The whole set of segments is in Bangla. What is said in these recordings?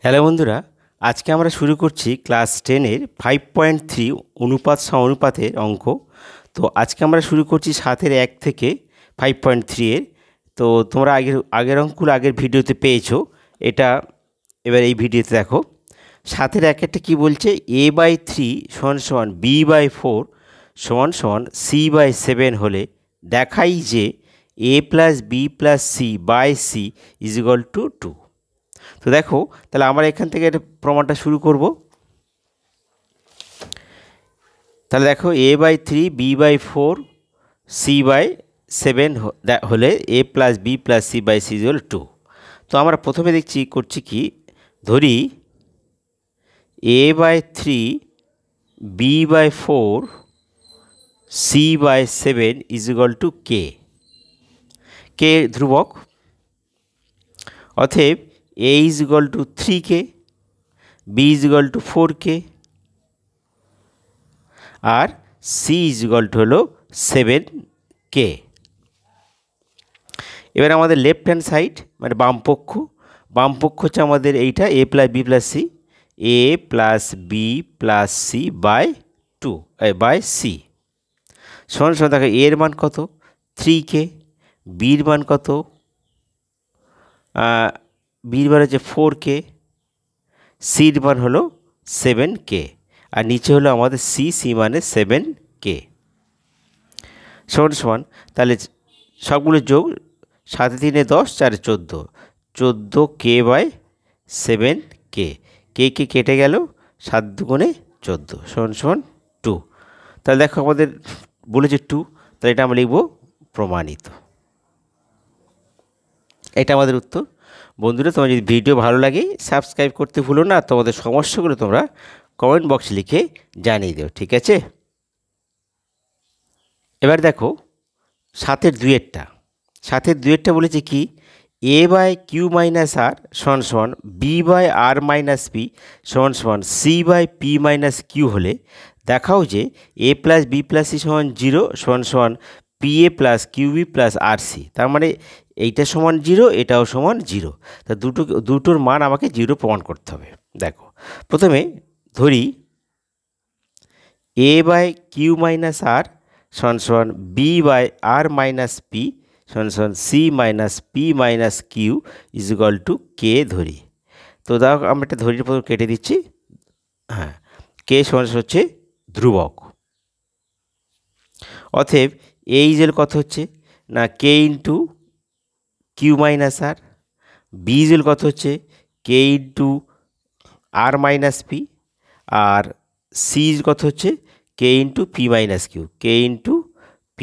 হ্যালো বন্ধুরা, আজকে আমরা শুরু করছি ক্লাস 10-এর 5.3 অনুপাত সমানুপাতের অঙ্ক। তো আজকে আমরা শুরু করছি 7-এর 1 থেকে 5.3-এর। তো তোমরা আগের অঙ্কগুলো আগের ভিডিওতে পেয়েছো, এটা এবার এই ভিডিওতে দেখো। 7-এর 1-এরটা কী বলছে, a/3 = b/4 = c/7 হলে দেখাই যে a + b + c/c = 2। তো দেখো, তাহলে আমরা এখান থেকে একটা প্রমাণটা শুরু করব। তাহলে দেখো a/3 b/4 c/7 হলে a + b + c/c = 2। তো আমরা প্রথমে করছি কি, ধরি a/3 b/4 c/7 = k। k ধ্রুবক, অতএব a = 3k, b = 4k R c হলো 7k। এবার আমাদের লেফট হ্যান্ড সাইড মানে বাম পক্ষ হচ্ছে আমাদের এইটা a + b + c, a + b + c/2/c সমান দেখো এর মান কত 3k, বির মান কত বির মান হচ্ছে 4k, সির মান হলো 7k আর নিচে হলো আমাদের সি মানে 7k সমান। তাহলে সবগুলো যোগ, 7 × 3 = 10, 4 × 14, 14k/7k। কে কেটে গেল, 7 × 2 = 14 = 2। তাহলে দেখো আমাদের বলেছে 2, তাহলে এটা আমরা লিখব প্রমাণিত। এটা আমাদের উত্তর। বন্ধুরা, তোমার যদি ভিডিও ভালো লাগে সাবস্ক্রাইব করতে ভুলো না। তোমাদের সমস্যাগুলো তোমরা কমেন্ট বক্সে লিখে জানিয়ে দিও, ঠিক আছে? এবার দেখো 7-এর 2-এরটা বলেছে কি, a/q - r = b/r - p = c/p - q হলে দেখাও যে a + b + c = 0 = pa + qb + rc। তার মানে এইটা সমান 0, এটাও সমান 0। তা দুটোর মান আমাকে 0 প্রমাণ করতে হবে। দেখো প্রথমে ধরি a/q - r = b/r - p = c - p - q = k ধরি। তো দেখো আমরা একটা ধরির পর কেটে দিচ্ছি। হ্যাঁ, k হচ্ছে ধ্রুবক। অতএব a কত হচ্ছে না k × q - r, b কত হচ্ছে k × r - p আর c কত হচ্ছে k × p - q, k × p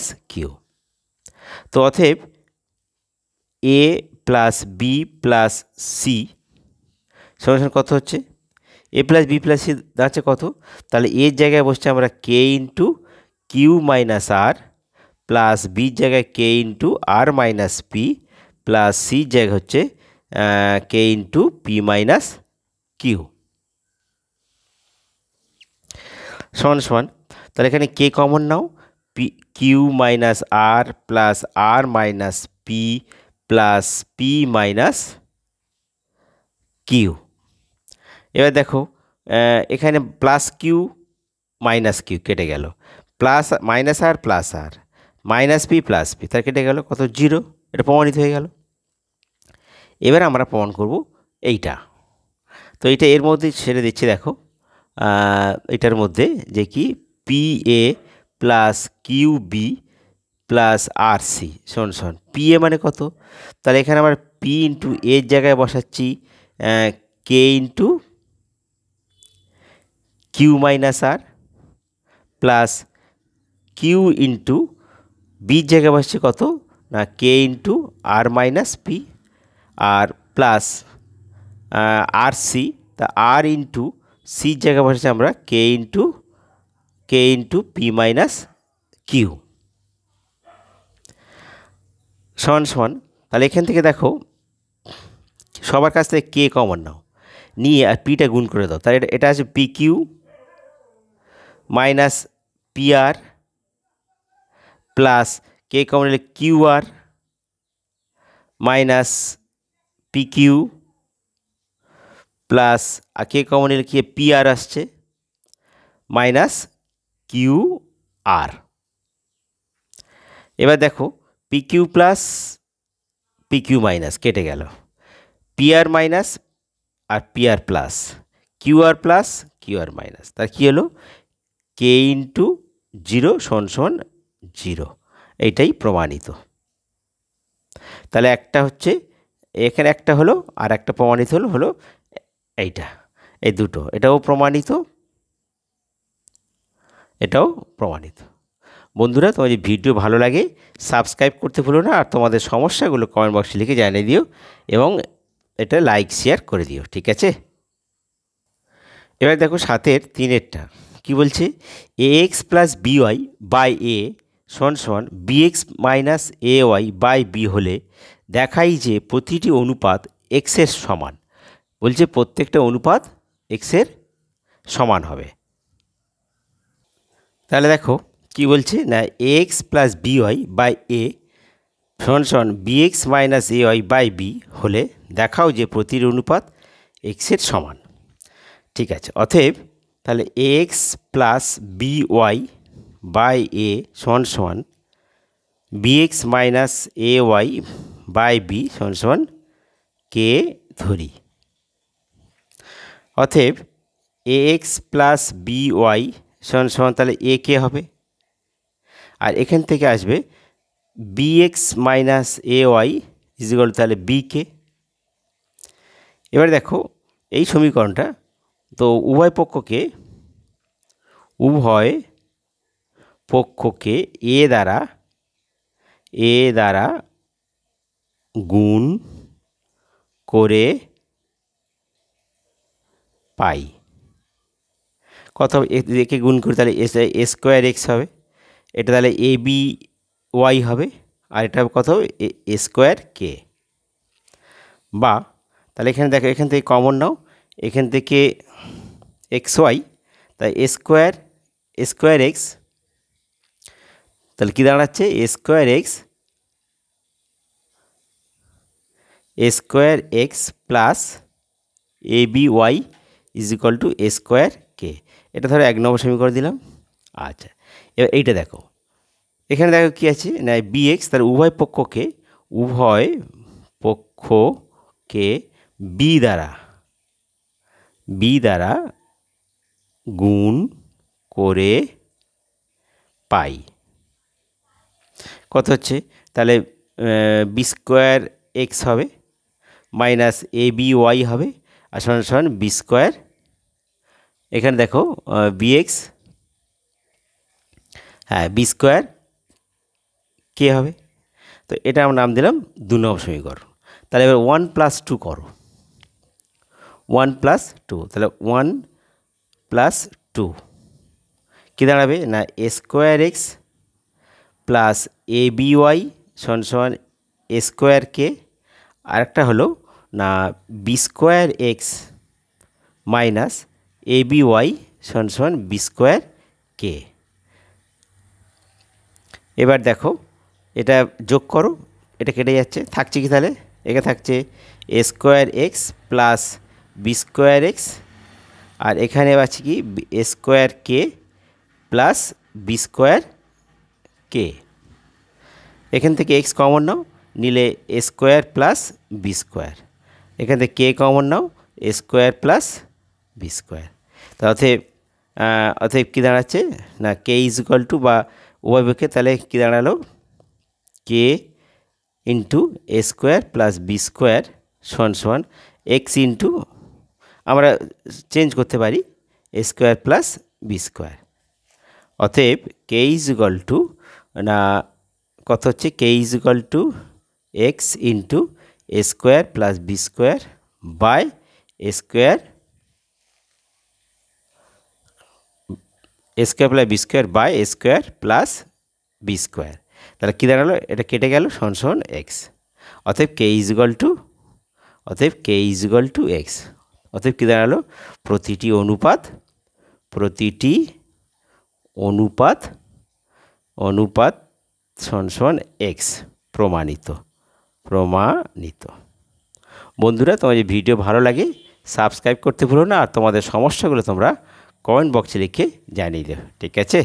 - q। তো অতএব a + b + c সমান কত হচ্ছে, a + b + c দাঁড়াচ্ছে কত, তাহলে এর জায়গায় বসছে আমরা k × q - r প্লাস বির জায়গায় k × r - p প্লাস সির জায়গায় হচ্ছে k × p - q সমান। তাহলে এখানে k কমন নাও, q - r plus r - p plus p - q। এবার দেখো এখানে প্লাস কিউ মাইনাস কিউ কেটে গেল, প্লাস মাইনাস আর প্লাস আর মাইনাস পি প্লাস পি, তার কেটে গেল কত 0, এটা প্রমাণিত হয়ে গেল। এবার আমরা প্রমাণ করব এইটা। তো এইটা এর মধ্যে ছেড়ে দিচ্ছি, দেখো এটার মধ্যে যে কি P A plus Q B plus R C সমান পি এ মানে কত, তাহলে এখানে আমরা পি ইন্টু এর জায়গায় বসাচ্ছি কে ইন্টু কিউ মাইনাস আর প্লাস কিউ ইন্টু বির জায়গায় বসছে কত না কে ইন্টু আর minus P R plus R C, তা আর ইন্টু সির জায়গায় বসেছে আমরা কে ইন্টু পি মাইনাস কিউ সমান। তাহলে এখান থেকে দেখো সবার কাছ থেকে কে কমন নাও, নিয়ে আর পিটা গুণ করে দাও, তাহলে এটা আছে P Q minus P R plus কে কমন নিলে Q R minus P Q plus কে কমন নিলে কি পি আর আসছে মাইনাস কিউ আর। এবার দেখো P Q plus P Q minus কেটে গেল, পি আর মাইনাস আর P R plus, Q R plus Q R minus, তার কী হলো কে ইন্টু জিরো সমান সমান জিরো। এইটাই প্রমাণিত। তাহলে একটা হচ্ছে এখানে একটা হলো, আর একটা প্রমাণিত হলো এইটা, এই দুটো, এটাও প্রমাণিত, এটাও প্রমাণিত। বন্ধুরা, তোমার যদি ভিডিও ভালো লাগে সাবস্ক্রাইব করতে ভুলো না, আর তোমাদের সমস্যাগুলো কমেন্ট বক্সে লিখে জানিয়ে দিও এবং এটা লাইক শেয়ার করে দিও, ঠিক আছে? এবার দেখো 7-এর 3-এরটা কী বলছে, a x plus b y by a সমান সমান b x minus a y by b হলে দেখাই যে প্রতিটি অনুপাত এক্সের সমান। বলছে প্রত্যেকটা অনুপাত এক্সের সমান হবে। তাহলে দেখো কি বলছে না, a x plus b y by a সমান সমান b x minus a y by b হলে দেখাও যে প্রতিটি অনুপাত এক্সের সমান। ঠিক আছে, অতএব তাহলে a x plus b y by a সমান সমান b x minus a y by b সমান সমান কে ধরি। অতএব a x plus b y সমান সমান তাহলে এ কে হবে, আর এখান থেকে আসবে B x minus a Y is equal তাহলে বি কে। এবার দেখো এই সমীকরণটা, তো উভয় পক্ষকে এ দ্বারা গুণ করে পাই। কত একে গুণ করে তাহলে এ স্কোয়ার এক্স হবে, এটা তাহলে এ বি ওয়াই হবে, আর এটা কত হবে এ স্কোয়ার কে। বা তাহলে এখানে দেখো এখান থেকে কমন নাও, এখান থেকে এক্স ওয়াই, তাই এ স্কোয়ার এক্স, তাহলে কী দাঁড়াচ্ছে a square x plus a b y is equal to a square k. এটা ধরো 1 নম্বর সমীকরণ দিলাম। আচ্ছা, এবার এইটা দেখো, এখানে দেখো কী আছে না বি এক্স, তার উভয় পক্ষকে বি দ্বারা গুণ করে পাই। কত হচ্ছে তাহলে বি স্কোয়ার এক্স হবে মাইনাস এ বি ওয়াই হবে, আর সমান সমান বি স্কোয়ার, এখানে দেখো বি এক্স, হ্যাঁ বি স্কোয়ার কে হবে। তো এটা আমরা নাম দিলাম 2 নম্বর সমীকরণ। তাহলে এবার 1+2 করো, 1+2, তাহলে 1+2 কী দাঁড়াবে না এ square x plus a b y সমান সমান এ স্কোয়ার কে, আরেকটা হলো না বি স্কোয়ার এক্স মাইনাস এ বি ওয়াই সমান সমান বি স্কোয়ার কে। এবার দেখো এটা যোগ করো, এটা কেটে যাচ্ছে, থাকছে কি তাহলে এখানে থাকছে a square x plus b square x, আর এখানে আছে কি a square k plus b square k. এখান থেকে এক্স কমন নাও, নিলে a square plus b square, এখান থেকে কে কমন নাও a square plus b square. তা অতএব কী দাঁড়াচ্ছে না কে ইজ ইকুয়াল টু, বা উভয় পক্ষে তাহলে কী দাঁড়ালো k into a square plus b square সমান সমান এক্স ইন্টু, আমরা চেঞ্জ করতে পারি a square plus b square. অতএব কে ইজ ইকুয়াল টু না কত হচ্ছে k is equal to x into a square plus b square by a square plus b square by a square plus b square. তাহলে কী দাঁড়ালো, এটা কেটে গেল সমান সমান এক্স। অতএব k is equal to x. অতএব কী দাঁড়ালো প্রতিটি অনুপাত সমান সমান এক্স, প্রমাণিত। বন্ধুরা, তোমার যদি ভিডিও ভালো লাগে সাবস্ক্রাইব করতে ভুলো না, আর তোমাদের সমস্যাগুলো তোমরা কমেন্ট বক্সে লিখে জানিয়ে দিও, ঠিক আছে।